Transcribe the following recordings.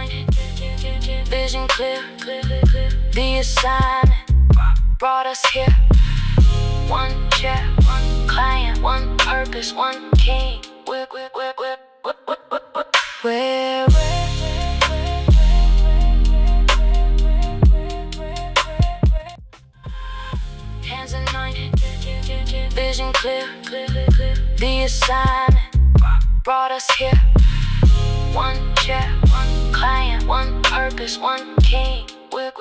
night, vision clear. The assignment brought us here. One chair, one client, one purpose, one king. We're hands in night, vision clear. The assignment brought us here. One chair, one client, one purpose, one king. We're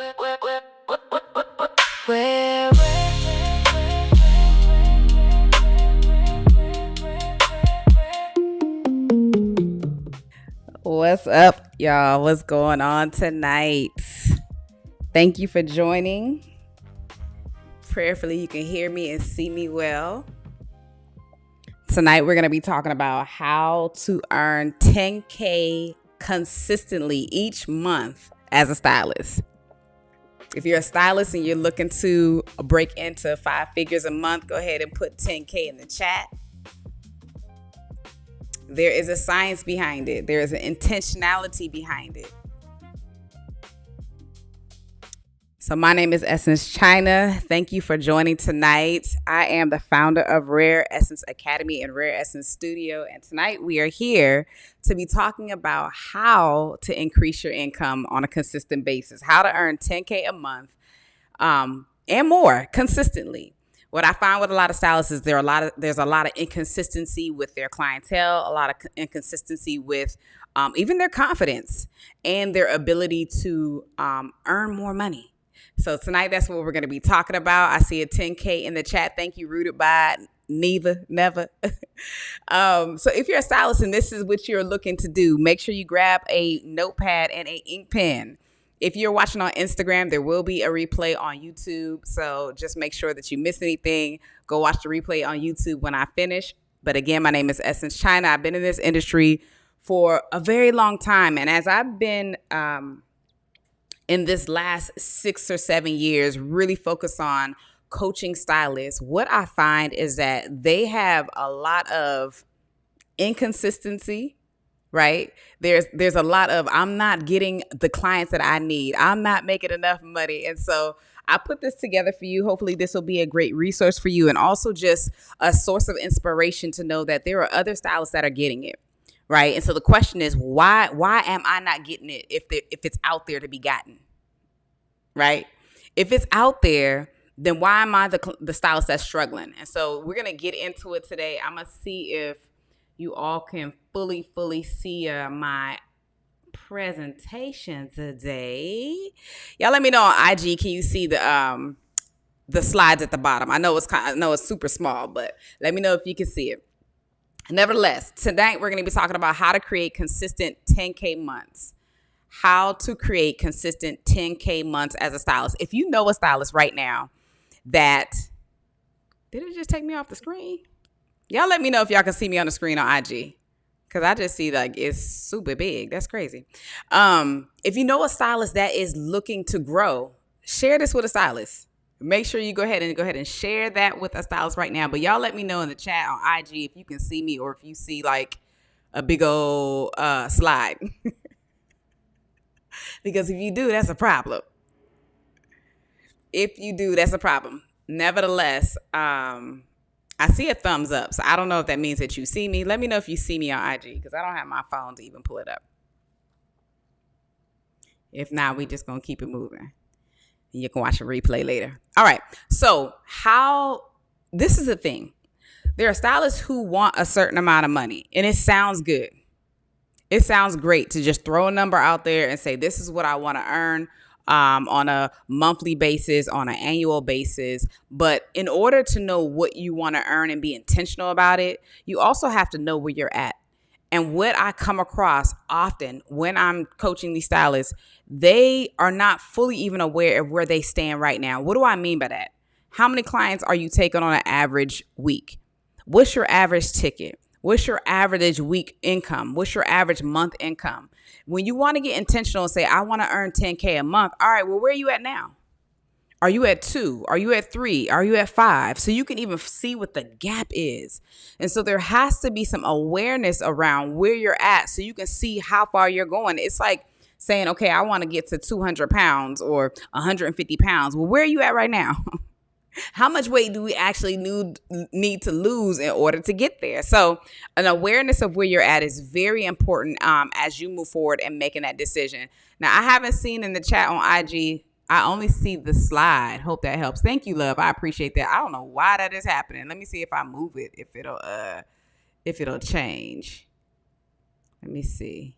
What's up, y'all? What's going on tonight? Thank you for joining. Prayerfully, you can hear me and see me well. Tonight, we're going to be talking about how to earn $10K consistently each month as a stylist. If you're a stylist and you're looking to break into 5 figures a month, go ahead and put 10K in the chat. There is a science behind it. There is an intentionality behind it. So my name is Essence China. Thank you for joining tonight. I am the founder of Rare Essence Academy and Rare Essence Studio. And tonight we are here to be talking about how to increase your income on a consistent basis, how to earn 10K a month and more consistently. What I find with a lot of stylists is there's a lot of inconsistency with their clientele, a lot of inconsistency with even their confidence and their ability to earn more money. So tonight, that's what we're going to be talking about. I see a 10K in the chat. Thank you, rooted by never. So if you're a stylist and this is what you're looking to do, make sure you grab a notepad and an ink pen. If you're watching on Instagram, there will be a replay on YouTube. So just make sure that you miss anything. Go watch the replay on YouTube when I finish. But again, my name is Essence China. I've been in this industry for a very long time. And as I've been in this last 6 or 7 years, really focused on coaching stylists, what I find is that they have a lot of inconsistency. Right? There's a lot of, I'm not getting the clients that I need. I'm not making enough money. And so I put this together for you. Hopefully this will be a great resource for you and also just a source of inspiration to know that there are other stylists that are getting it. Right? And so the question is, why am I not getting it if it's out there to be gotten? Right? If it's out there, then why am I the stylist that's struggling? And so we're going to get into it today. I'm going to see if you all can fully see my presentation today. Y'all let me know on IG. Can you see the slides at the bottom? I know it's super small, but let me know if you can see it. Nevertheless, tonight we're going to be talking about how to create consistent 10K months. How to create consistent 10K months as a stylist. If you know a stylist right now that did it just take me off the screen? Y'all let me know if y'all can see me on the screen on IG. Because I just see like it's super big. That's crazy. If you know a stylist that is looking to grow, share this with a stylist. Make sure you go ahead and share that with a stylist right now. But y'all let me know in the chat on IG if you can see me or if you see like a big old slide. Because if you do, that's a problem. If you do, that's a problem. Nevertheless, I see a thumbs up, so I don't know if that means that you see me. Let me know if you see me on IG because I don't have my phone to even pull it up. If not, we just going to keep it moving. You can watch a replay later. All right, so this is the thing. There are stylists who want a certain amount of money, and it sounds good. It sounds great to just throw a number out there and say, this is what I want to earn on a monthly basis, on an annual basis. But in order to know what you want to earn and be intentional about it, you also have to know where you're at. And what I come across often when I'm coaching these stylists, they are not fully even aware of where they stand right now. What do I mean by that? How many clients are you taking on an average week? What's your average ticket? What's your average week income? What's your average month income? When you want to get intentional and say, I want to earn 10K a month. All right, well, where are you at now? Are you at 2? Are you at 3? Are you at 5? So you can even see what the gap is. And so there has to be some awareness around where you're at so you can see how far you're going. It's like saying, okay, I want to get to 200 pounds or 150 pounds. Well, where are you at right now? How much weight do we actually need to lose in order to get there? So an awareness of where you're at is very important as you move forward and making that decision. Now, I haven't seen in the chat on IG, I only see the slide. Hope that helps. Thank you, love. I appreciate that. I don't know why that is happening. Let me see if I move it, if it'll change. Let me see.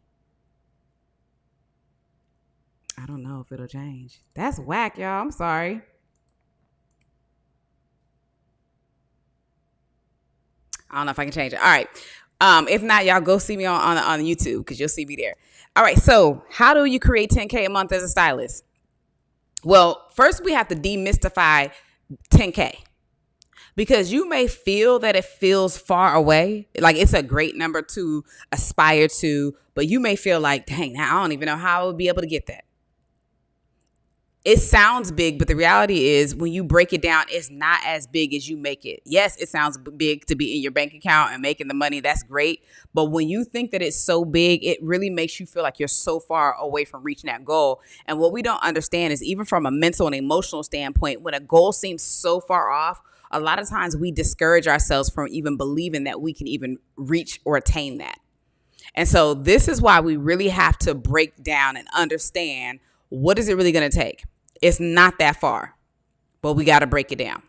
I don't know if it'll change. That's whack, y'all. I'm sorry. I don't know if I can change it. All right. If not, y'all go see me on YouTube because you'll see me there. All right. So how do you create 10K a month as a stylist? Well, first we have to demystify 10K. Because you may feel that it feels far away, like it's a great number to aspire to, but you may feel like, dang, now I don't even know how I would be able to get that. It sounds big, but the reality is when you break it down, it's not as big as you make it. Yes, it sounds big to be in your bank account and making the money. That's great. But when you think that it's so big, it really makes you feel like you're so far away from reaching that goal. And what we don't understand is even from a mental and emotional standpoint, when a goal seems so far off, a lot of times we discourage ourselves from even believing that we can even reach or attain that. And so this is why we really have to break down and understand what is it really going to take. It's not that far, but we got to break it down.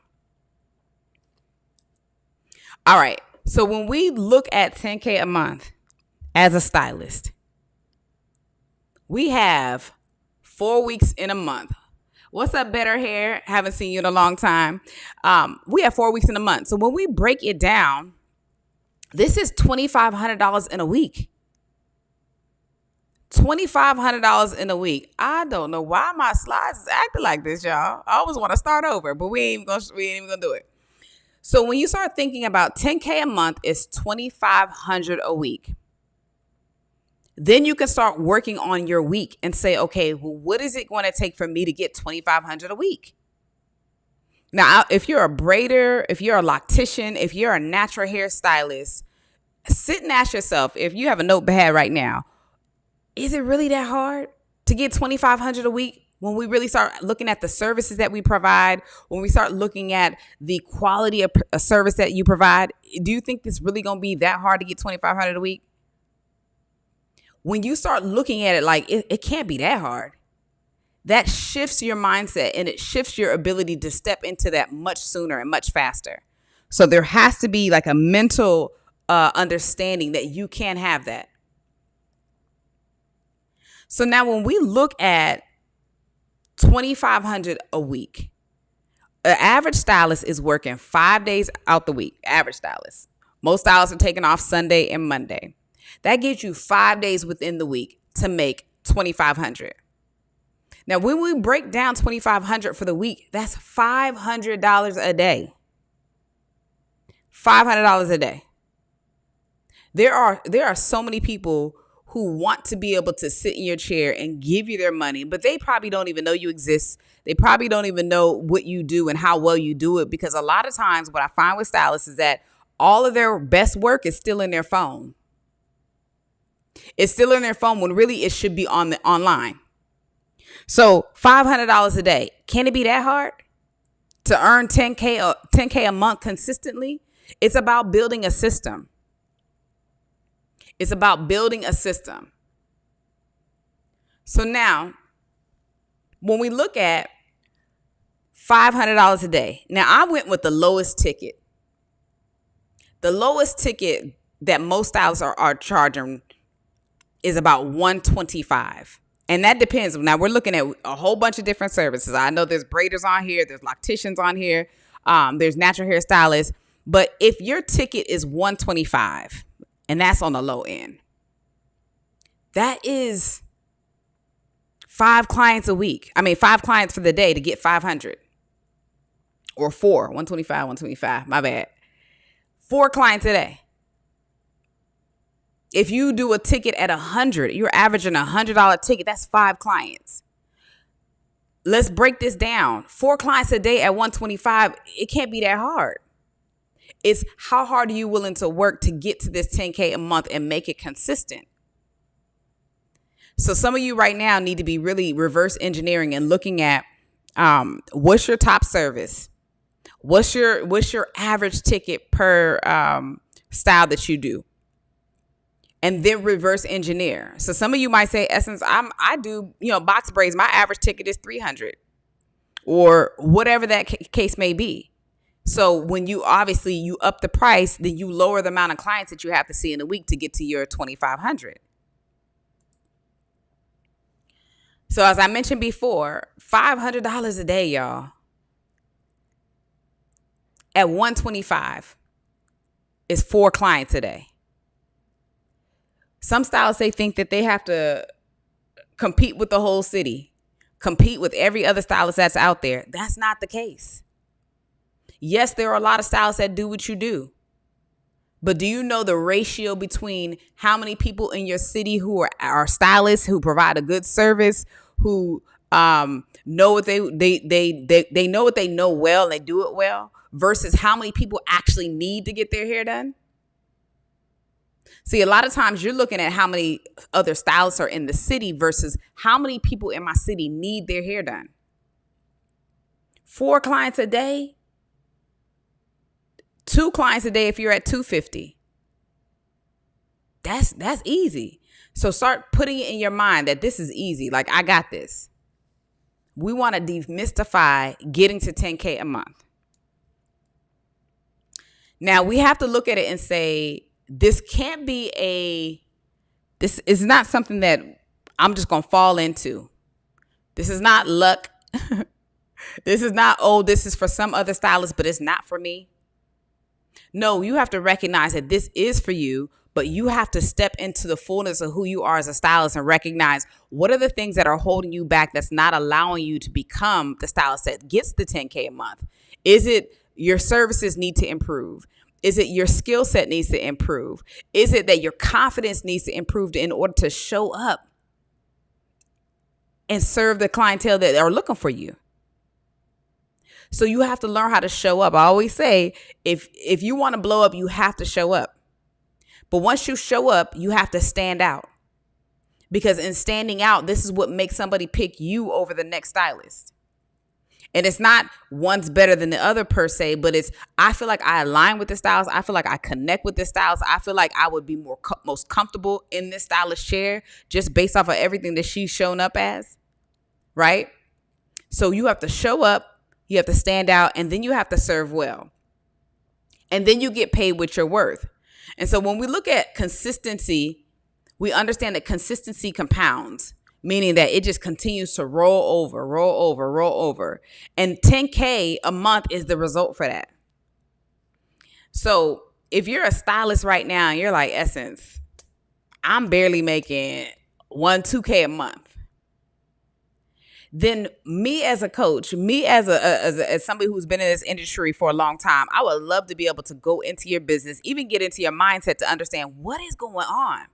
All right. So when we look at 10K a month as a stylist, we have 4 weeks in a month. What's up, Better Hair? Haven't seen you in a long time. We have 4 weeks in a month. So when we break it down, this is $2,500 in a week. $2,500 in a week. I don't know why my slides is acting like this, y'all. I always want to start over, but we ain't even gonna do it. So when you start thinking about 10K a month is $2,500 a week. Then you can start working on your week and say, okay, well, what is it going to take for me to get $2,500 a week? Now, if you're a braider, if you're a loctician, if you're a natural hair stylist, sit and ask yourself, if you have a notepad right now, is it really that hard to get $2,500 a week? When we really start looking at the services that we provide, when we start looking at the quality of a service that you provide, do you think it's really going to be that hard to get $2,500 a week? When you start looking at it like it can't be that hard, that shifts your mindset and it shifts your ability to step into that much sooner and much faster. So there has to be like a mental understanding that you can have that. So now when we look at $2,500 a week, an average stylist is working 5 days out the week. Average stylist. Most stylists are taking off Sunday and Monday. That gives you 5 days within the week to make $2,500. Now, when we break down $2,500 for the week, that's $500 a day. $500 a day. There are so many people who want to be able to sit in your chair and give you their money, but they probably don't even know you exist. They probably don't even know what you do and how well you do it, because a lot of times what I find with stylists is that all of their best work is still in their phone. It's still in their phone when really it should be online. So $500 a day. Can it be that hard to earn 10K a month consistently? It's about building a system. It's about building a system. So now, when we look at $500 a day, now I went with the lowest ticket. The lowest ticket that most stylists are charging is about $125. And that depends. Now we're looking at a whole bunch of different services. I know there's braiders on here. There's locticians on here. There's natural hair stylists. But if your ticket is $125, and that's on the low end, that is 5 clients a week. 5 clients for the day to get 500, or 4, 125, my bad. 4 clients a day. If you do a ticket at 100, you're averaging $100 ticket. That's 5 clients. Let's break this down. 4 clients a day at 125. It can't be that hard. It's how hard are you willing to work to get to this 10K a month and make it consistent? So some of you right now need to be really reverse engineering and looking at what's your top service? What's your average ticket per style that you do? And then reverse engineer. So some of you might say, Essence, I do, box braids. My average ticket is $300 or whatever that case may be. So when you up the price, then you lower the amount of clients that you have to see in a week to get to your 2,500. So as I mentioned before, $500 a day, y'all, at $125 is 4 clients a day. Some stylists, they think that they have to compete with the whole city, compete with every other stylist that's out there. That's not the case. Yes, there are a lot of stylists that do what you do. But do you know the ratio between how many people in your city who are stylists, who provide a good service, who know what they know what they know well and they do it well, versus how many people actually need to get their hair done? See, a lot of times you're looking at how many other stylists are in the city versus how many people in my city need their hair done. 4 clients a day. 2 clients a day if you're at $250. That's easy. So start putting it in your mind that this is easy. Like, I got this. We want to demystify getting to 10K a month. Now, we have to look at it and say, this is not something that I'm just going to fall into. This is not luck. This is not, this is for some other stylist, but it's not for me. No, you have to recognize that this is for you, but you have to step into the fullness of who you are as a stylist and recognize what are the things that are holding you back that's not allowing you to become the stylist that gets the 10K a month. Is it your services need to improve? Is it your skill set needs to improve? Is it that your confidence needs to improve in order to show up and serve the clientele that are looking for you? So you have to learn how to show up. I always say, if you want to blow up, you have to show up. But once you show up, you have to stand out. Because in standing out, this is what makes somebody pick you over the next stylist. And it's not one's better than the other per se, but I feel like I align with the stylist. I feel like I connect with this stylist. I feel like I would be most comfortable in this stylist chair just based off of everything that she's shown up as, right? So you have to show up. You have to stand out, and then you have to serve well. And then you get paid what you're worth. And so when we look at consistency, we understand that consistency compounds, meaning that it just continues to roll over. And 10K a month is the result for that. So if you're a stylist right now and you're like, Essence, I'm barely making $2K a month. Then me as a coach, me as somebody who's been in this industry for a long time, I would love to be able to go into your business, even get into your mindset to understand what is going on.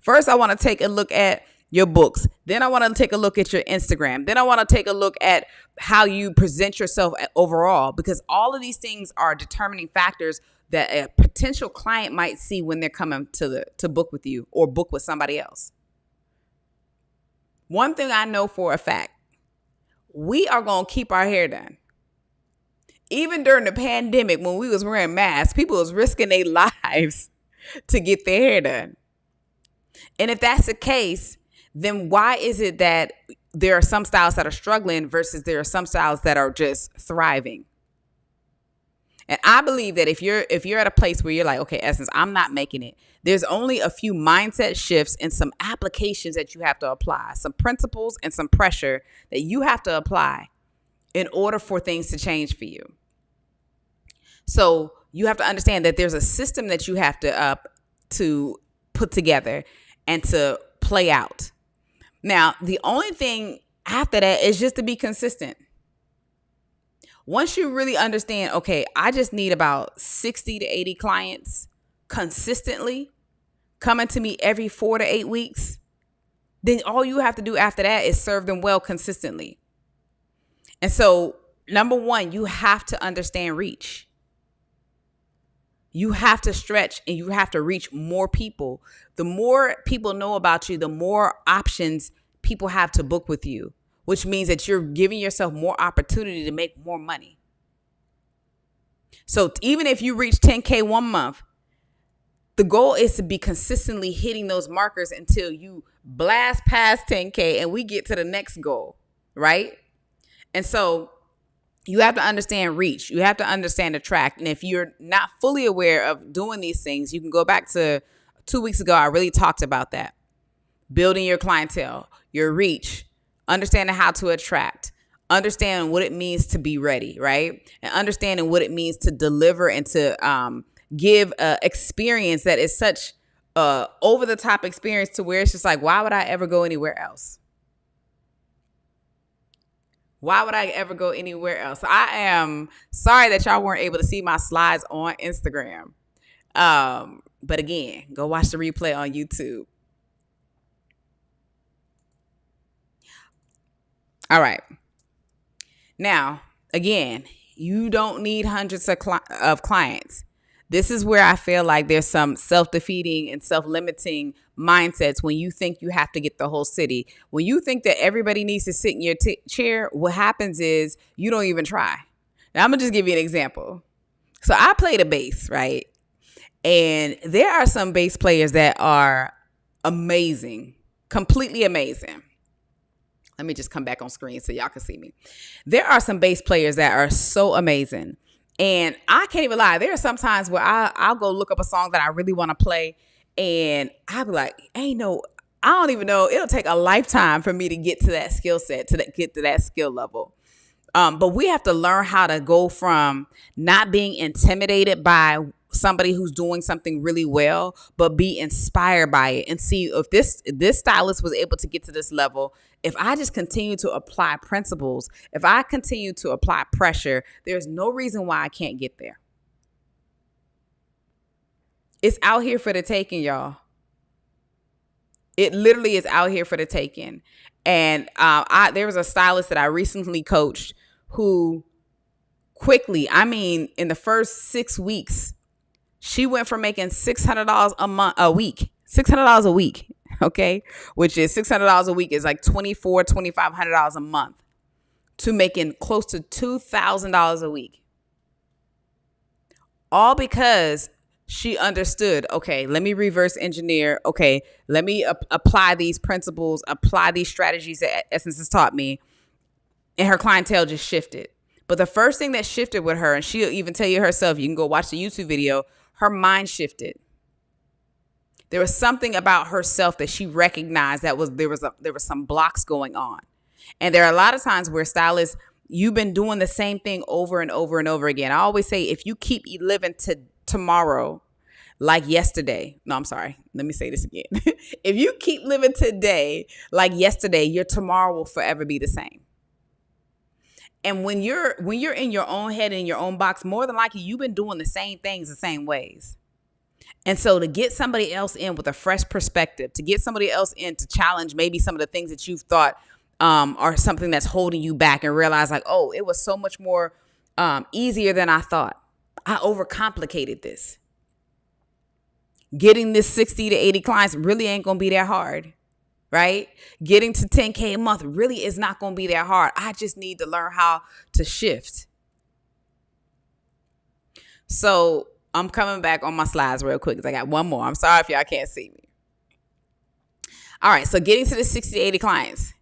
First, I want to take a look at your books. Then I want to take a look at your Instagram. Then I want to take a look at how you present yourself overall, because all of these things are determining factors that a potential client might see when they're coming to book with you or book with somebody else. One thing I know for a fact, we are going to keep our hair done. Even during the pandemic, when we was wearing masks, people was risking their lives to get their hair done. And if that's the case, then why is it that there are some stylists that are struggling versus there are some stylists that are just thriving? And I believe that if you're at a place where you're like, okay, Essence, I'm not making it, there's only a few mindset shifts and some applications that you have to apply, some principles and some pressure that you have to apply in order for things to change for you. So you have to understand that there's a system that you have to put together and to play out. Now, the only thing after that is just to be consistent. Once you really understand, okay, I just need about 60 to 80 clients consistently coming to me every 4 to 8 weeks, then all you have to do after that is serve them well consistently. And so, number one, you have to understand reach. You have to stretch and you have to reach more people. The more people know about you, the more options people have to book with you, which means that you're giving yourself more opportunity to make more money. So even if you reach 10K one month, the goal is to be consistently hitting those markers until you blast past 10K and we get to the next goal, right? And so you have to understand reach. You have to understand attract. And if you're not fully aware of doing these things, you can go back to 2 weeks ago. I really talked about that. Building your clientele, your reach, understanding how to attract, understanding what it means to be ready, right? And understanding what it means to deliver and to give an experience that is such over the top experience to where it's just like, why would I ever go anywhere else? Why would I ever go anywhere else? I am sorry that y'all weren't able to see my slides on Instagram. But again, go watch the replay on YouTube. All right. Now, again, you don't need hundreds of clients. This is where I feel like there's some self-defeating and self-limiting mindsets when you think you have to get the whole city. When you think that everybody needs to sit in your chair, what happens is you don't even try. Now, I'm going to just give you an example. So I play the bass, right? And there are some bass players that are amazing, completely amazing. Let me just come back on screen so y'all can see me. There are some bass players that are so amazing. And I can't even lie. There are some times where I'll go look up a song that I really want to play. And I'll be like, I don't even know. It'll take a lifetime for me to get to that skill set, get to that skill level. But we have to learn how to go from not being intimidated by somebody who's doing something really well, but be inspired by it and see if this stylist was able to get to this level. If I just continue to apply principles, if I continue to apply pressure, there's no reason why I can't get there. It's out here for the taking, y'all. It literally is out here for the taking. And there was a stylist that I recently coached who quickly, in the first 6 weeks, she went from making $600 a week, $600 a week, okay, which is $600 a week is like $2,400, $2,500 a month, to making close to $2,000 a week. All because she understood, okay, let me reverse engineer. Okay, let me apply these principles, apply these strategies that Essence has taught me. And her clientele just shifted. But the first thing that shifted with her, and she'll even tell you herself, you can go watch the YouTube video, her mind shifted. There was something about herself that she recognized that there was some blocks going on. And there are a lot of times where stylists, you've been doing the same thing over and over and over again. I always say, if you keep living to tomorrow like yesterday, no, I'm sorry, let me say this again. If you keep living today like yesterday, your tomorrow will forever be the same. And when you're in your own head, in your own box, more than likely you've been doing the same things the same ways. And so to get somebody else in with a fresh perspective, to get somebody else in to challenge maybe some of the things that you've thought are something that's holding you back, and realize like, oh, it was so much more easier than I thought. I overcomplicated this. Getting this 60 to 80 clients really ain't going to be that hard. Right? Getting to 10K a month really is not going to be that hard. I just need to learn how to shift. So I'm coming back on my slides real quick because I got one more. I'm sorry if y'all can't see me. All right. So getting to the 60 to 80 clients.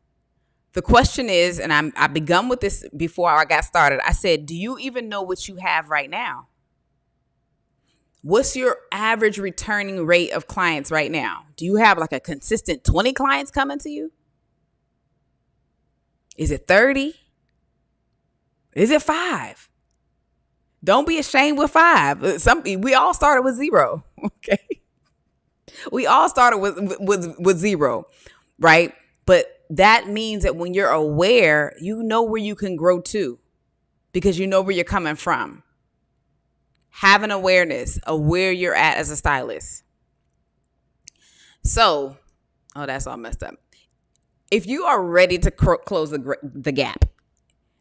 The question is, and I begun with this before I got started. I said, do you even know what you have right now? What's your average returning rate of clients right now? Do you have like a consistent 20 clients coming to you? Is it 30? Is it 5? Don't be ashamed with 5. We all started with 0. Okay. We all started with 0, right? But that means that when you're aware, you know where you can grow to, because you know where you're coming from. Have an awareness of where you're at as a stylist. So, that's all messed up. If you are ready to close the gap,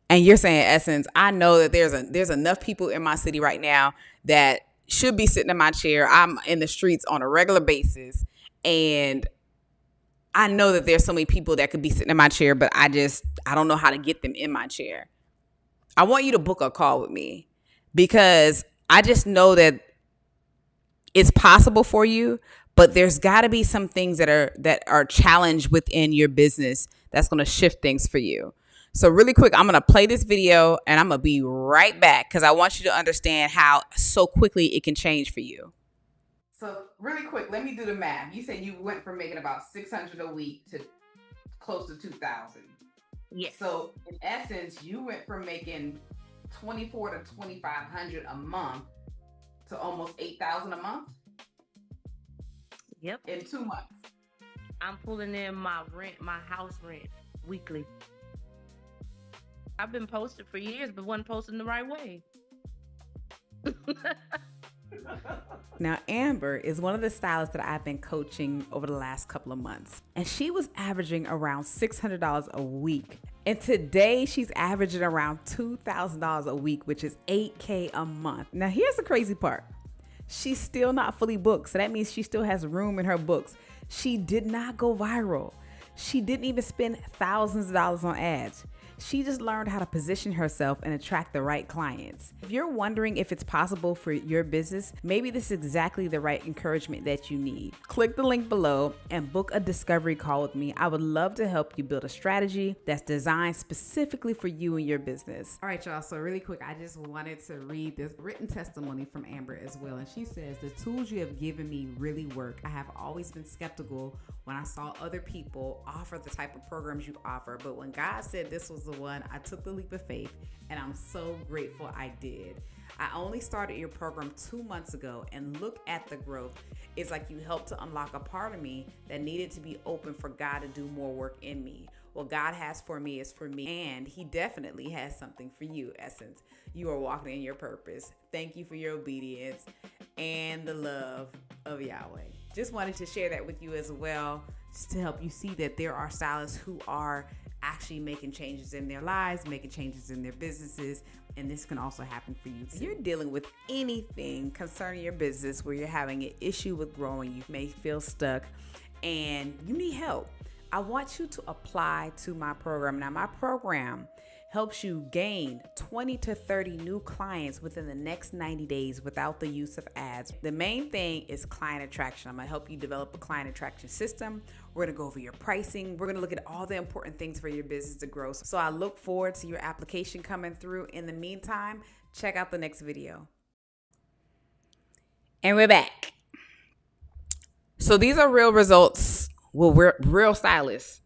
and you're saying, Essence, I know that there's enough people in my city right now that should be sitting in my chair. I'm in the streets on a regular basis, and I know that there's so many people that could be sitting in my chair, but I don't know how to get them in my chair. I want you to book a call with me because I just know that it's possible for you, but there's got to be some things that are challenged within your business that's going to shift things for you. So really quick, I'm going to play this video and I'm going to be right back because I want you to understand how so quickly it can change for you. So really quick, let me do the math. You said you went from making about $600 a week to close to $2,000. Yes. So in essence, you went from making $2,400 to $2,500 a month to almost $8,000 a month. Yep. In 2 months. I'm pulling in my house rent weekly. I've been posted for years, but wasn't posting the right way. Now, Amber is one of the stylists that I've been coaching over the last couple of months. And she was averaging around $600 a week. And today she's averaging around $2,000 a week, which is $8K a month. Now, here's the crazy part. She's still not fully booked. So that means she still has room in her books. She did not go viral. She didn't even spend thousands of dollars on ads. She just learned how to position herself and attract the right clients. If you're wondering if it's possible for your business, maybe this is exactly the right encouragement that you need. Click the link below and book a discovery call with me. I would love to help you build a strategy that's designed specifically for you and your business. All right, y'all. So really quick, I just wanted to read this written testimony from Amber as well. And she says, the tools you have given me really work. I have always been skeptical when I saw other people offer the type of programs you offer. But when God said this was the one, I took the leap of faith, and I'm so grateful I did. I only started your program 2 months ago, and look at the growth. It's like you helped to unlock a part of me that needed to be open for God to do more work in me. What God has for me is for me, and He definitely has something for you, Essence. You are walking in your purpose. Thank you for your obedience and the love of Yahweh. Just wanted to share that with you as well, just to help you see that there are stylists who are actually making changes in their lives, making changes in their businesses, and this can also happen for you too. If you're dealing with anything concerning your business where you're having an issue with growing, you may feel stuck and you need help, I want you to apply to my program. Now, my program helps you gain 20 to 30 new clients within the next 90 days without the use of ads. The main thing is client attraction. I'm gonna help you develop a client attraction system. We're gonna go over your pricing. We're gonna look at all the important things for your business to grow. So I look forward to your application coming through. In the meantime, check out the next video. And we're back. So these are real results. Well, we're real stylists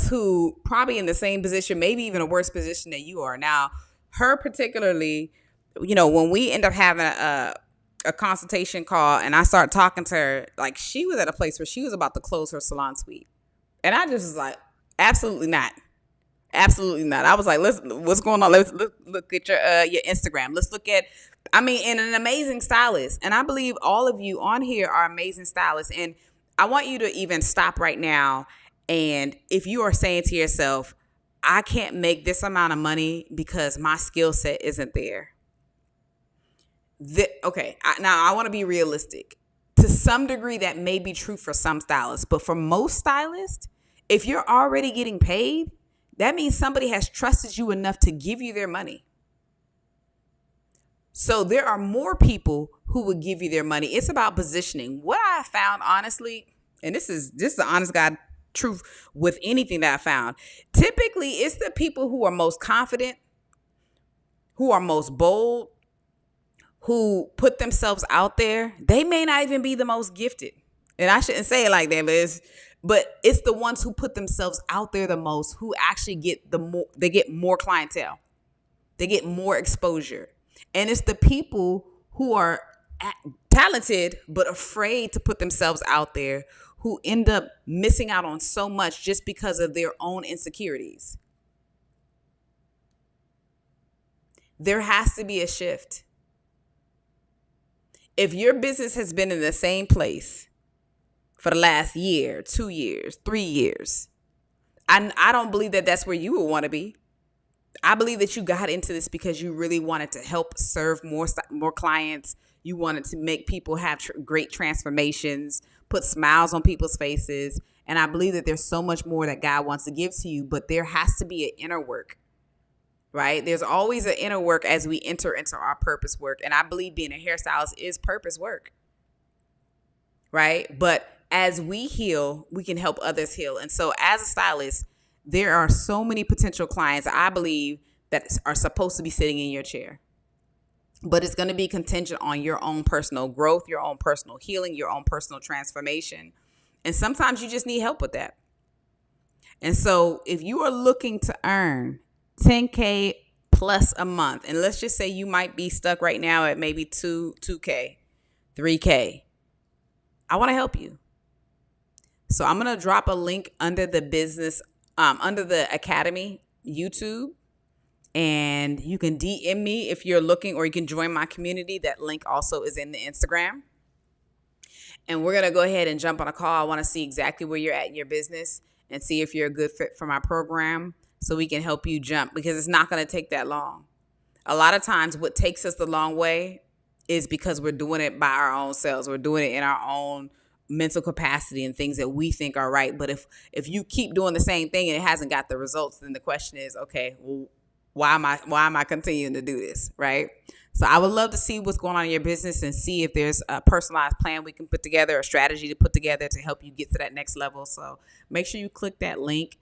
who probably in the same position, maybe even a worse position than you are. Now, her particularly, when we end up having a consultation call and I start talking to her, like she was at a place where she was about to close her salon suite. And I just was like, absolutely not. Absolutely not. I was like, listen, what's going on? Let's look at your Instagram. Let's look at, and an amazing stylist. And I believe all of you on here are amazing stylists. And I want you to even stop right now. And if you are saying to yourself, I can't make this amount of money because my skill set isn't there. Now I want to be realistic. To some degree, that may be true for some stylists. But for most stylists, if you're already getting paid, that means somebody has trusted you enough to give you their money. So there are more people who would give you their money. It's about positioning. What I found, honestly, and this is the honest God truth with anything that I found, typically it's the people who are most confident, who are most bold, who put themselves out there. They may not even be the most gifted. And I shouldn't say it like that, but it's the ones who put themselves out there the most who actually get they get more clientele. They get more exposure. And it's the people who are talented but afraid to put themselves out there who end up missing out on so much just because of their own insecurities. There has to be a shift. If your business has been in the same place for the last year, 2 years, 3 years, I don't believe that that's where you would want to be. I believe that you got into this because you really wanted to help serve more clients. You wanted to make people have great transformations, put smiles on people's faces. And I believe that there's so much more that God wants to give to you, but there has to be an inner work, right? There's always an inner work as we enter into our purpose work. And I believe being a hairstylist is purpose work, right? But as we heal, we can help others heal. And so as a stylist, there are so many potential clients, I believe, that are supposed to be sitting in your chair. But it's going to be contingent on your own personal growth, your own personal healing, your own personal transformation. And sometimes you just need help with that. And so if you are looking to earn $10K plus a month, and let's just say you might be stuck right now at maybe $2K, $3K, I want to help you. So I'm going to drop a link under the business, under the Academy YouTube, and you can DM me if you're looking, or you can join my community. That link also is in the Instagram. And we're going to go ahead and jump on a call. I want to see exactly where you're at in your business and see if you're a good fit for my program, so we can help you jump, because it's not going to take that long. A lot of times what takes us the long way is because we're doing it by our own selves. We're doing it in our own mental capacity and things that we think are right. But if you keep doing the same thing and it hasn't got the results, then the question is, okay, well, why am I continuing to do this, right? So I would love to see what's going on in your business and see if there's a personalized plan we can put together, a strategy to put together to help you get to that next level. So make sure you click that link.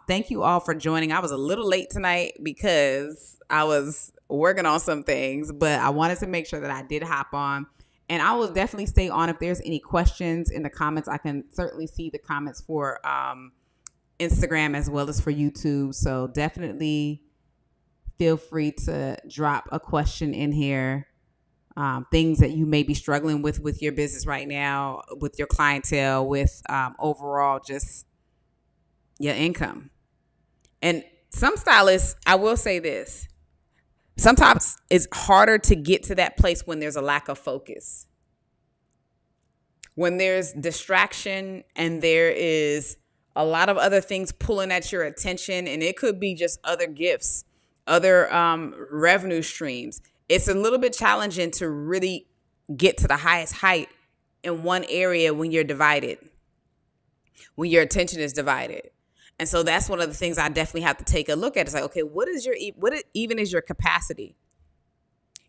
Thank you all for joining. I was a little late tonight because I was working on some things, but I wanted to make sure that I did hop on. And I will definitely stay on if there's any questions in the comments. I can certainly see the comments for Instagram as well as for YouTube. So definitely feel free to drop a question in here. Things that you may be struggling with your business right now, with your clientele, with overall just your income. And some stylists, I will say this, sometimes it's harder to get to that place when there's a lack of focus. When there's distraction and there is a lot of other things pulling at your attention, and it could be just other gifts, other revenue streams. It's a little bit challenging to really get to the highest height in one area when you're divided, when your attention is divided. And so that's one of the things I definitely have to take a look at. It's like, okay, what even is your capacity?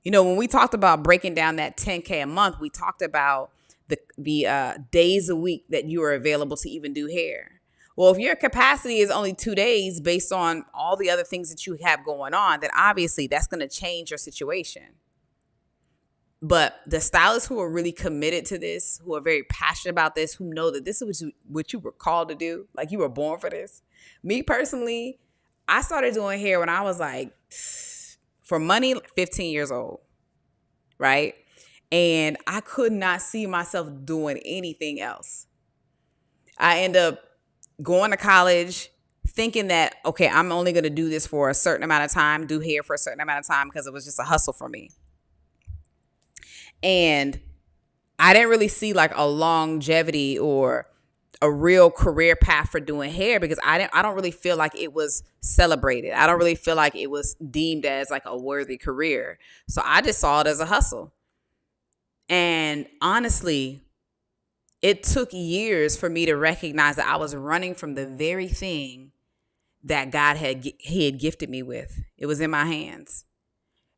You know, when we talked about breaking down that $10K a month, we talked about the days a week that you are available to even do hair. Well, if your capacity is only 2 days based on all the other things that you have going on, then obviously that's going to change your situation. But the stylists who are really committed to this, who are very passionate about this, who know that this is what you were called to do, like you were born for this. Me personally, I started doing hair when I was like, for money, 15 years old, right? And I could not see myself doing anything else. I ended up going to college thinking that, okay, I'm only going to do this for a certain amount of time, do hair for a certain amount of time, because it was just a hustle for me. And I didn't really see like a longevity or a real career path for doing hair, because I don't really feel like it was celebrated. I don't really feel like it was deemed as like a worthy career. So I just saw it as a hustle. And honestly, it took years for me to recognize that I was running from the very thing that God had gifted me with. It was in my hands.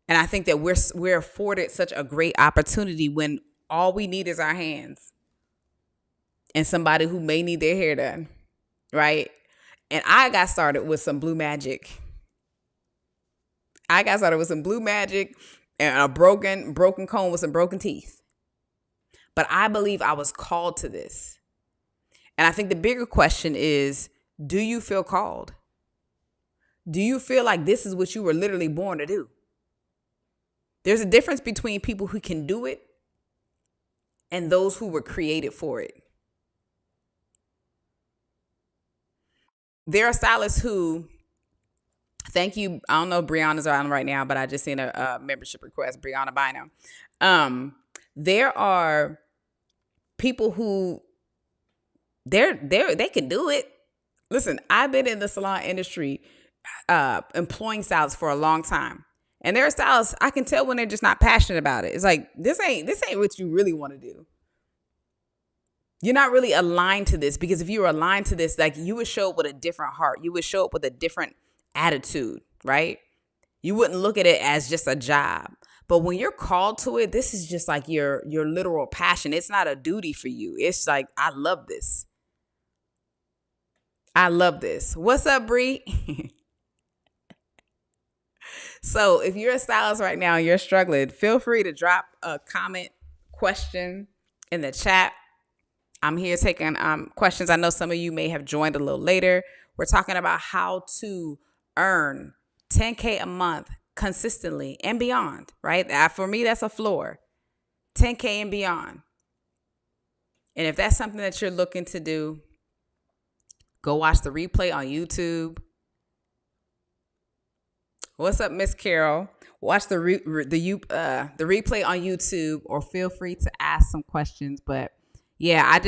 And I think that we're afforded such a great opportunity when all we need is our hands and somebody who may need their hair done, right? And I got started with some Blue Magic. I got started with some Blue Magic and a broken comb with some broken teeth. But I believe I was called to this. And I think the bigger question is, do you feel called? Do you feel like this is what you were literally born to do? There's a difference between people who can do it and those who were created for it. There are stylists who, thank you, I don't know if Brianna's on right now, but I just seen a membership request, Brianna Bynum. There are people who they can do it. Listen, I've been in the salon industry employing stylists for a long time. And there are stylists, I can tell when they're just not passionate about it. It's like, this ain't what you really want to do. You're not really aligned to this, because if you were aligned to this, like, you would show up with a different heart. You would show up with a different attitude, right? You wouldn't look at it as just a job. But when you're called to it, this is just like your literal passion. It's not a duty for you. It's like, I love this. I love this. What's up, Bree? So if you're a stylist right now and you're struggling, feel free to drop a comment, question in the chat. I'm here taking questions. I know some of you may have joined a little later. We're talking about how to earn $10K a month consistently and beyond, right? For me, that's a floor. $10K and beyond. And if that's something that you're looking to do, go watch the replay on YouTube. What's up, Miss Carol? Watch the replay on YouTube, or feel free to ask some questions. But yeah,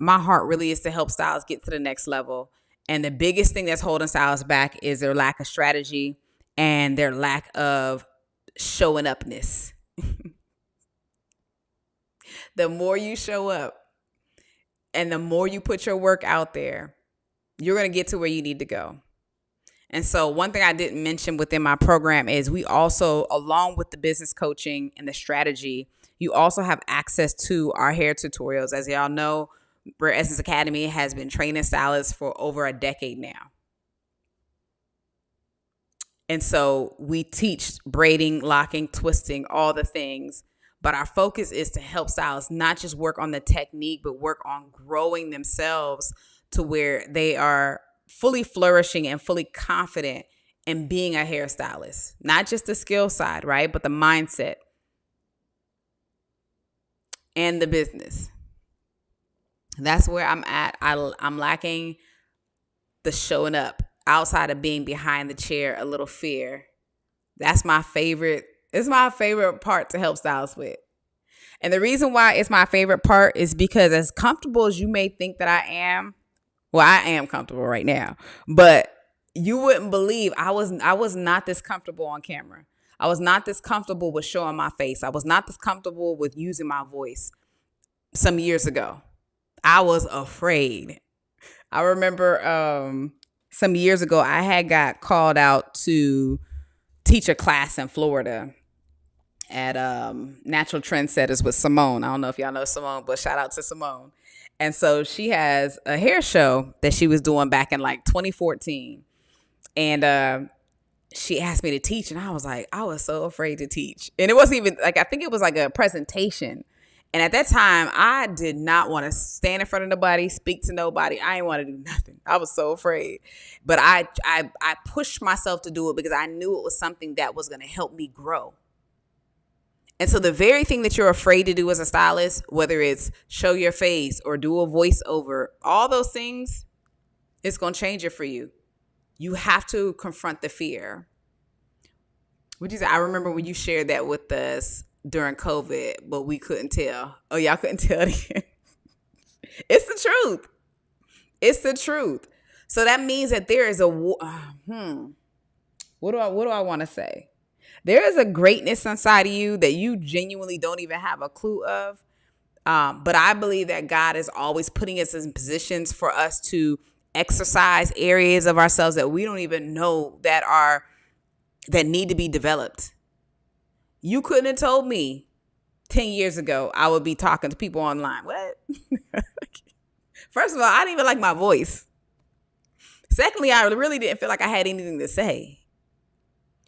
my heart really is to help stylists get to the next level. And the biggest thing that's holding stylists back is their lack of strategy and their lack of showing upness. The more you show up and the more you put your work out there, you're going to get to where you need to go. And so one thing I didn't mention within my program is we also, along with the business coaching and the strategy, you also have access to our hair tutorials. As y'all know, Rare Essence Academy has been training stylists for over a decade now. And so we teach braiding, locking, twisting, all the things. But our focus is to help stylists not just work on the technique, but work on growing themselves to where they are fully flourishing and fully confident in being a hairstylist. Not just the skill side, right? But the mindset and the business. That's where I'm at. I'm lacking the showing up outside of being behind the chair, a little fear. That's my favorite. It's my favorite part to help stylists with. And the reason why it's my favorite part is because, as comfortable as you may think that I am, well, I am comfortable right now, but you wouldn't believe I was not this comfortable on camera. I was not this comfortable with showing my face. I was not this comfortable with using my voice some years ago. I was afraid. I remember some years ago, I had got called out to teach a class in Florida at Natural Trendsetters with Simone. I don't know if y'all know Simone, but shout out to Simone. And so she has a hair show that she was doing back in like 2014. And she asked me to teach. And I was so afraid to teach. And it wasn't even like, I think it was like a presentation. And at that time, I did not want to stand in front of nobody, speak to nobody. I didn't want to do nothing. I was so afraid. But I pushed myself to do it because I knew it was something that was going to help me grow. And so the very thing that you're afraid to do as a stylist, whether it's show your face or do a voiceover, all those things, it's going to change it for you. You have to confront the fear. What you say? I remember when you shared that with us during COVID, but we couldn't tell. Oh, y'all couldn't tell it. It's the truth. It's the truth. So that means that there is what do I want to say? There is a greatness inside of you that you genuinely don't even have a clue of. But I believe that God is always putting us in positions for us to exercise areas of ourselves that we don't even know that need to be developed. You couldn't have told me 10 years ago I would be talking to people online. What? First of all, I didn't even like my voice. Secondly, I really didn't feel like I had anything to say.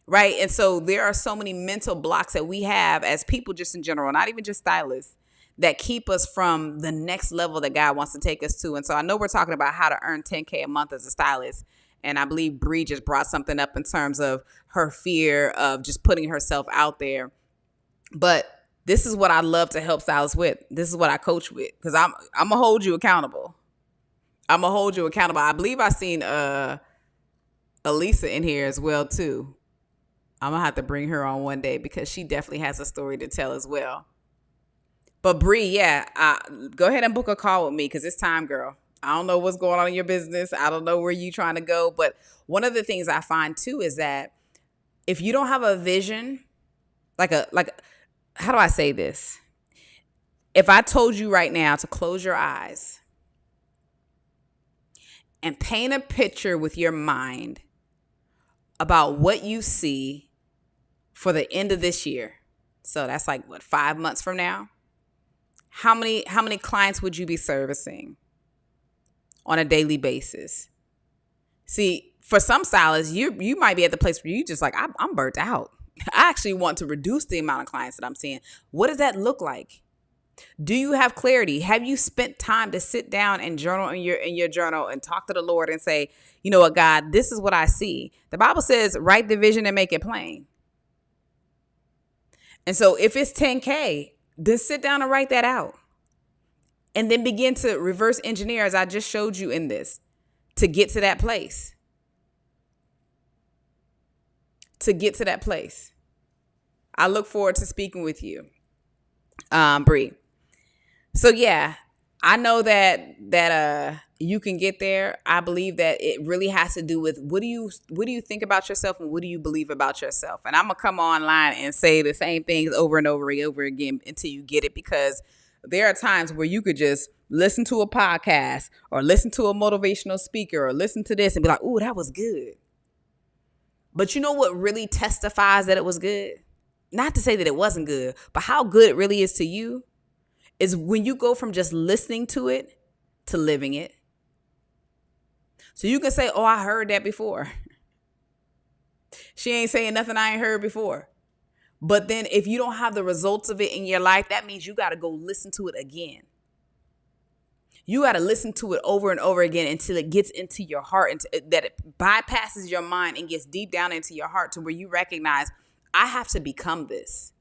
Right. And so there are so many mental blocks that we have as people just in general, not even just stylists, that keep us from the next level that God wants to take us to. And so I know we're talking about how to earn $10K a month as a stylist. And I believe Bree just brought something up in terms of her fear of just putting herself out there. But this is what I love to help stylists with. This is what I coach with, because I'm going to hold you accountable. I'm going to hold you accountable. I believe I seen Elisa in here as well, too. I'm going to have to bring her on one day because she definitely has a story to tell as well. But Bree, go ahead and book a call with me because it's time, girl. I don't know what's going on in your business. I don't know where you're trying to go. But one of the things I find, too, is that if you don't have a vision, like how do I say this? If I told you right now to close your eyes and paint a picture with your mind about what you see for the end of this year. So that's like what, 5 months from now? How many clients would you be servicing on a daily basis? See, for some stylists, you might be at the place where you just like, I'm burnt out. I actually want to reduce the amount of clients that I'm seeing. What does that look like? Do you have clarity? Have you spent time to sit down and journal in your journal and talk to the Lord and say, you know what, God, this is what I see. The Bible says, write the vision and make it plain. And so if it's 10K, then sit down and write that out. And then begin to reverse engineer, as I just showed you in this, to get to that place. To get to that place. I look forward to speaking with you, Bree. So yeah, I know that you can get there. I believe that it really has to do with what do you think about yourself and what do you believe about yourself. And I'm gonna come online and say the same things over and over again until you get it, because there are times where you could just listen to a podcast or listen to a motivational speaker or listen to this and be like, "Ooh, that was good." But you know what really testifies that it was good? Not to say that it wasn't good, but how good it really is to you is when you go from just listening to it to living it. So you can say, "Oh, I heard that before." She ain't saying nothing I ain't heard before. But then if you don't have the results of it in your life, that means you got to go listen to it again. You got to listen to it over and over again until it gets into your heart, and that it bypasses your mind and gets deep down into your heart to where you recognize, I have to become this.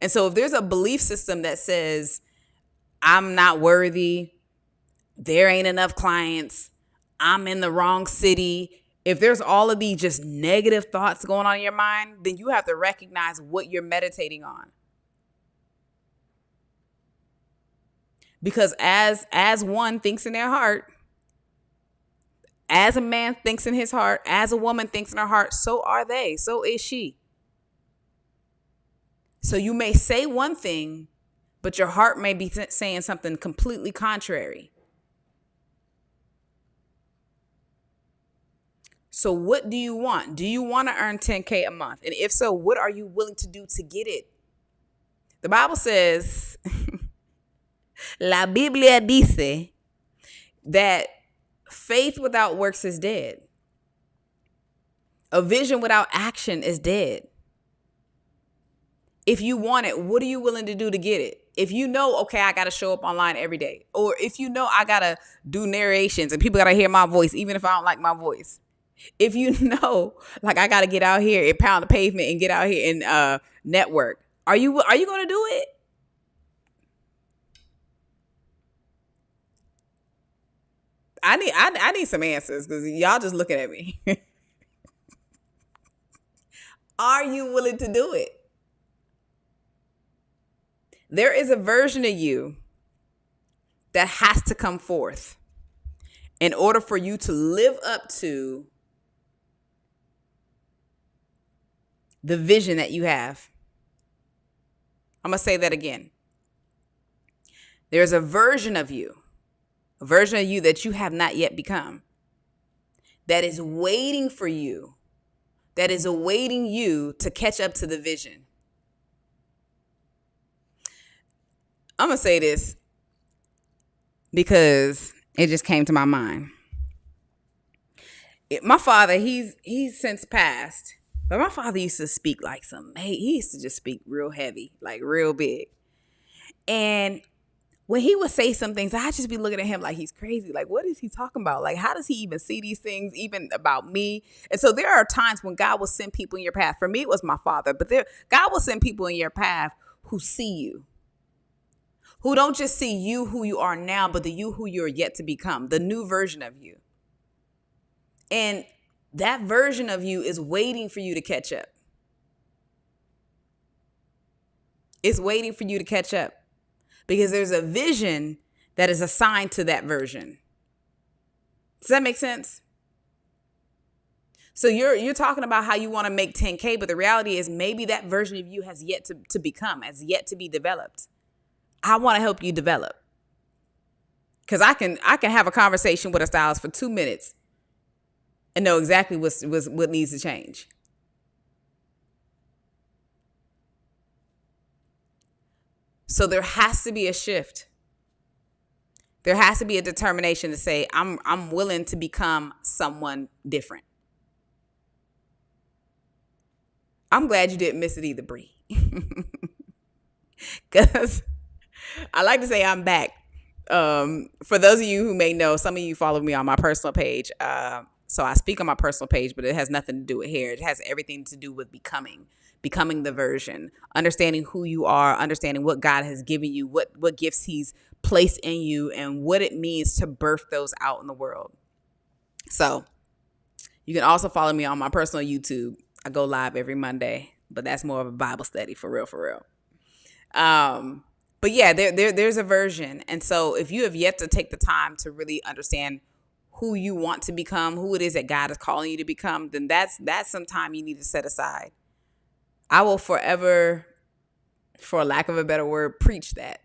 And so if there's a belief system that says, I'm not worthy, there ain't enough clients, I'm in the wrong city, if there's all of these just negative thoughts going on in your mind, then you have to recognize what you're meditating on. Because as one thinks in their heart, as a man thinks in his heart, as a woman thinks in her heart, so are they, so is she. So you may say one thing, but your heart may be saying something completely contrary. So what do you want? Do you want to earn 10K a month? And if so, what are you willing to do to get it? The Bible says, La Biblia dice that faith without works is dead. A vision without action is dead. If you want it, what are you willing to do to get it? If you know, okay, I got to show up online every day. Or if you know I got to do narrations and people got to hear my voice, even if I don't like my voice. If you know, like I got to get out here and pound the pavement and get out here and network. Are you going to do it? I need some answers because y'all just looking at me. Are you willing to do it? There is a version of you that has to come forth in order for you to live up to the vision that you have. I'm going to say that again. There's a version of you that you have not yet become, that is waiting for you, that is awaiting you to catch up to the vision. I'm going to say this because it just came to my mind. My father, he's since passed, but my father used to speak like he used to just speak real heavy, like real big. And when he would say some things, I'd just be looking at him like he's crazy. Like, what is he talking about? Like, how does he even see these things, even about me? And so there are times when God will send people in your path. For me, it was my father, but God will send people in your path who see you, who don't just see you who you are now, but the you who you're yet to become, the new version of you. And that version of you is waiting for you to catch up. It's waiting for you to catch up because there's a vision that is assigned to that version. Does that make sense? So you're talking about how you want to make 10K, but the reality is maybe that version of you has yet to become, has yet to be developed. I want to help you develop. Because I can have a conversation with a stylist for 2 minutes and know exactly what needs to change. So there has to be a shift. There has to be a determination to say, I'm willing to become someone different. I'm glad you didn't miss it either, Bree. Because I like to say I'm back. For those of you who may know, some of you follow me on my personal page. So I speak on my personal page, but it has nothing to do with hair. It has everything to do with becoming the version, understanding who you are, understanding what God has given you, what gifts he's placed in you, and what it means to birth those out in the world. So you can also follow me on my personal YouTube. I go live every Monday, but that's more of a Bible study for real. But yeah, there's a version. And so if you have yet to take the time to really understand who you want to become, who it is that God is calling you to become, then that's some time you need to set aside. I will forever, for lack of a better word, preach that.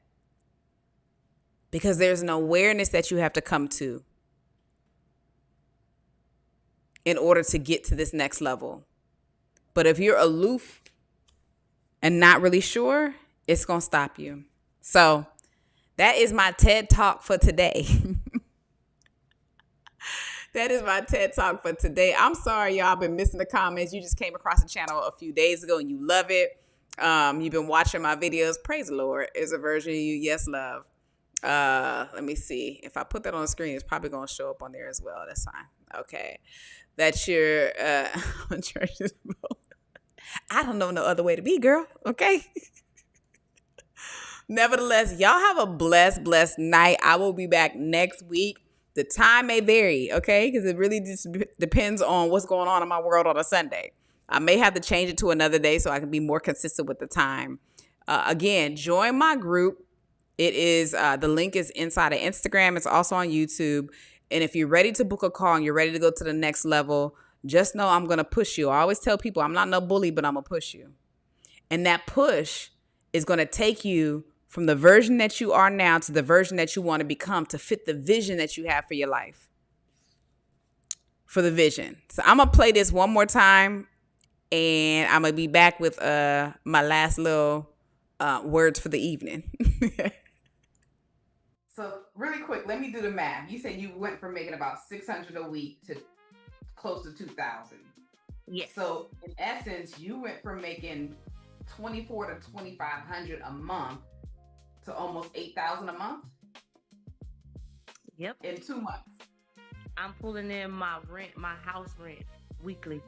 Because there's an awareness that you have to come to in order to get to this next level. But if you're aloof and not really sure, it's going to stop you. So that is my TED Talk for today. That is my TED Talk for today. I'm sorry, y'all been missing the comments. You just came across the channel a few days ago and you love it. You've been watching my videos. Praise the Lord. Is a version of you. Yes, love. Let me see. If I put that on the screen, it's probably going to show up on there as well. That's fine. Okay. That's your church. I don't know no other way to be, girl. Okay. Nevertheless, y'all have a blessed night. I will be back next week. The time may vary, okay? Because it really just depends on what's going on in my world on a Sunday. I may have to change it to another day so I can be more consistent with the time. Again, join my group. It is the link is inside of Instagram. It's also on YouTube. And if you're ready to book a call and you're ready to go to the next level, just know I'm going to push you. I always tell people I'm not no bully, but I'm going to push you. And that push is going to take you from the version that you are now to the version that you want to become to fit the vision that you have for your life. For the vision. So I'm going to play this one more time and I'm going to be back with my last little words for the evening. So really quick, let me do the math. You said you went from making about $600 a week to close to $2,000. Yes. So in essence, you went from making $2,400 to $2,500 a month to almost $8,000 a month. Yep. In 2 months. I'm pulling in my house rent weekly.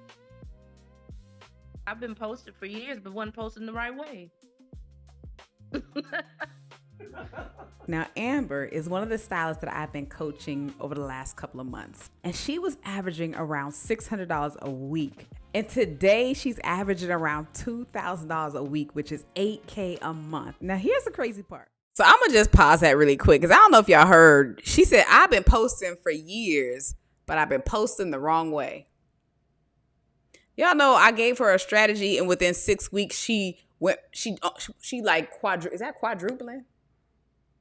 I've been posting for years, but wasn't posting the right way. Now, Amber is one of the stylists that I've been coaching over the last couple of months. And she was averaging around $600 a week. And today she's averaging around $2,000 a week, which is $8K a month. Now, here's the crazy part. So I'm going to just pause that really quick because I don't know if y'all heard. She said, I've been posting for years, but I've been posting the wrong way. Y'all know I gave her a strategy and within 6 weeks, she like is that quadrupling?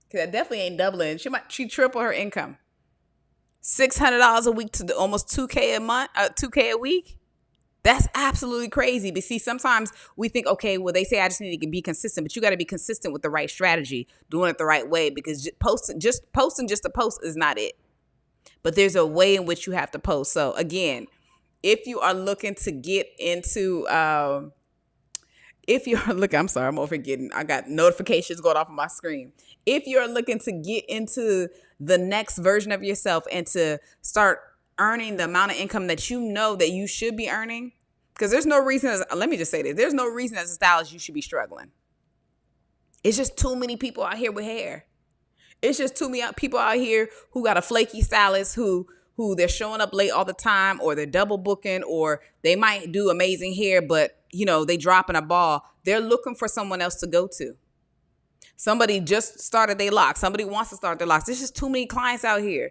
Because that definitely ain't doubling. She triple her income. $600 a week to almost $2K a month, $2K a week. That's absolutely crazy. But see, sometimes we think, okay, well, they say I just need to be consistent, but you got to be consistent with the right strategy, doing it the right way, because posting just to post is not it. But there's a way in which you have to post. So again, if you are looking to get into, I'm sorry, I'm overgetting. I got notifications going off on my screen. If you're looking to get into the next version of yourself and to start earning the amount of income that you know that you should be earning, because there's no reason, let me just say this, there's no reason as a stylist you should be struggling. It's just too many people out here with hair. It's just too many people out here who got a flaky stylist who they're showing up late all the time, or they're double booking, or they might do amazing hair, but they dropping a ball. They're looking for someone else to go to. Somebody just started their locks. Somebody wants to start their locks. There's just too many clients out here.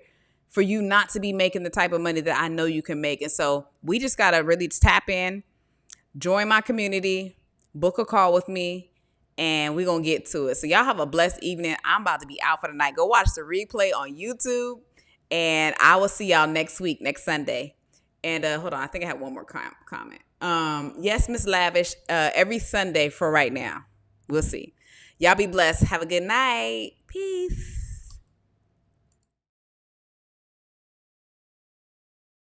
for you not to be making the type of money that I know you can make. And so we just got to really tap in, join my community, book a call with me, and we're going to get to it. So y'all have a blessed evening. I'm about to be out for the night. Go watch the replay on YouTube, and I will see y'all next week, next Sunday. And hold on, I think I have one more comment. Yes, Miss Lavish, every Sunday for right now. We'll see. Y'all be blessed. Have a good night. Peace.